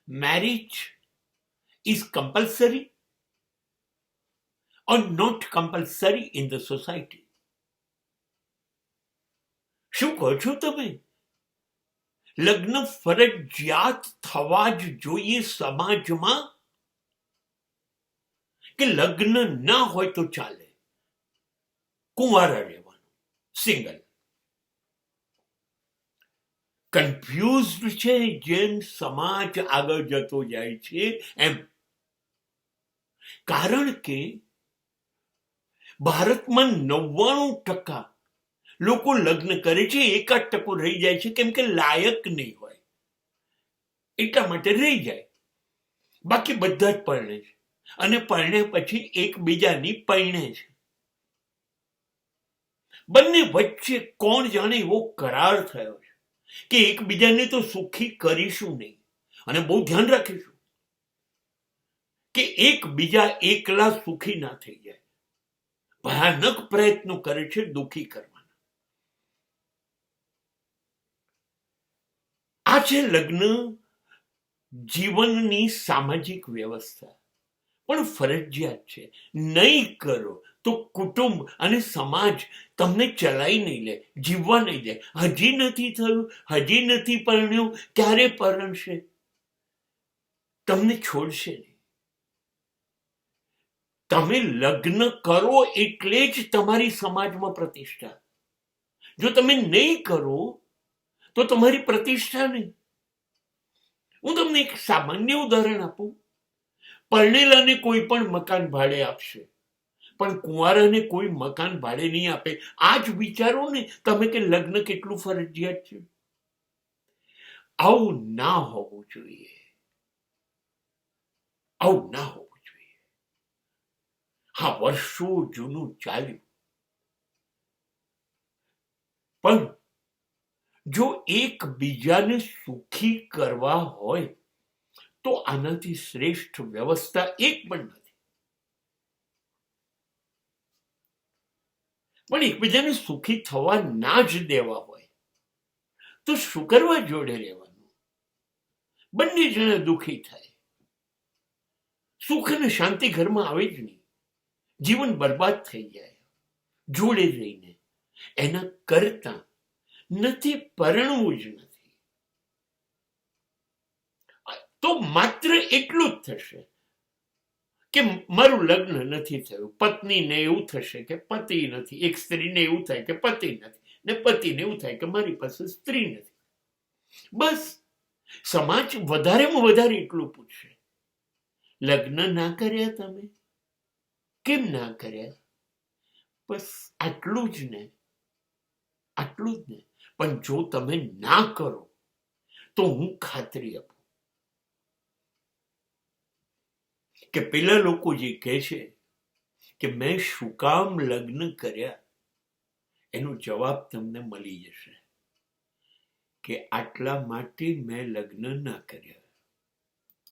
marriage is compulsory or not compulsory in the society? શું કહો છો તમે? લગ્ન ફરજિયાત થવા જ જોઈએ સમાજમાં, કે લગ્ન ના હોય તો ચાલે, કુંવારા રહેવાનું, સિંગલ? કન્ફ્યુઝડ છે જેમ સમાજ આગળ જતો જાય છે એમ. કારણ કે ભારતમાં 99% લોકો લગ્ન કરે છે, 1% રહી જાય છે, કેમ કે લાયક નહીં હોય એટલા માટે રહી જાય. બાકી બધા જ પરણે છે, અને પરણે પછી એકબીજાની પરણે છે. બંને વચ્ચે કોણ જાણે એવો કરાર થયો છે કે એકબીજાને તો સુખી કરીશું નહીં, અને બહુ ધ્યાન રાખીશું કે એકબીજા એકલા સુખી ના થઈ જાય. ભયાનક પ્રયત્નો કરે છે દુઃખી કરવાના. આ છે લગ્ન જીવનની સામાજિક વ્યવસ્થા, પણ ફરજિયાત છે. નહીં કરો તો કુટુંબ અને સમાજ તમને ચલાવી નહીં લે, જીવવા નહીં દે. હજી નથી થયું, હજી નથી પરણ્યો, ક્યારે પરણશે? તમને છોડશે નહીં. તમે લગ્ન કરો એટલે જ તમારી સમાજમાં પ્રતિષ્ઠા. જો તમે નહીં કરો તો તમારી પ્રતિષ્ઠા નહીં. હું તમને એક સામાન્ય ઉદાહરણ આપું. પરણેલાને કોઈ પણ મકાન ભાડે આપશે, પણ કુંવારાને કોઈ મકાન ભાડે નહીં આપે. આ જ વિચારો ને તમે કે લગ્ન કેટલું ફરજિયાત છે. આવું ના હોવું જોઈએ, આવું ના હોવું જોઈએ. હા, વર્ષો જૂનું ચાલ્યું, પણ જો એકબીજાને સુખી કરવા હોય તો આનાથી શ્રેષ્ઠ વ્યવસ્થા એક પણ નથી. પણ એકબીજાને સુખી થવા ના જ દેવા હોય તો શું કરવા જોડે રહેવાનું? બંને જણા દુઃખી થાય, સુખ અને શાંતિ ઘરમાં આવે જ નહીં, જીવન બરબાદ થઈ જાય જોડે રહીને. એના કરતા નથી પરણવું જ નથી. તો માત્ર એટલું જ થશે કે મારું લગ્ન નથી થયું. પત્નીને એવું થશે કે પતિ નથી, એક સ્ત્રીને એવું થાય કે પતિ નથી, ને પતિને એવું થાય કે મારી પાસે સ્ત્રી નથી. બસ સમાજ વધારેમાં વધારે એટલું પૂછશે, લગ્ન ના કર્યા તમે? કેમ ના કર્યા? બસ આટલું જ ને, આટલું જ ને. પણ જો તમે ના કરો તો હું ખાતરી આપું કે પેલા લોકો જે કહે છે કે મેં શું કામ લગ્ન કર્યા, એનો જવાબ તમને મળી જશે કે આટલા માટે મેં લગ્ન ના કર્યા.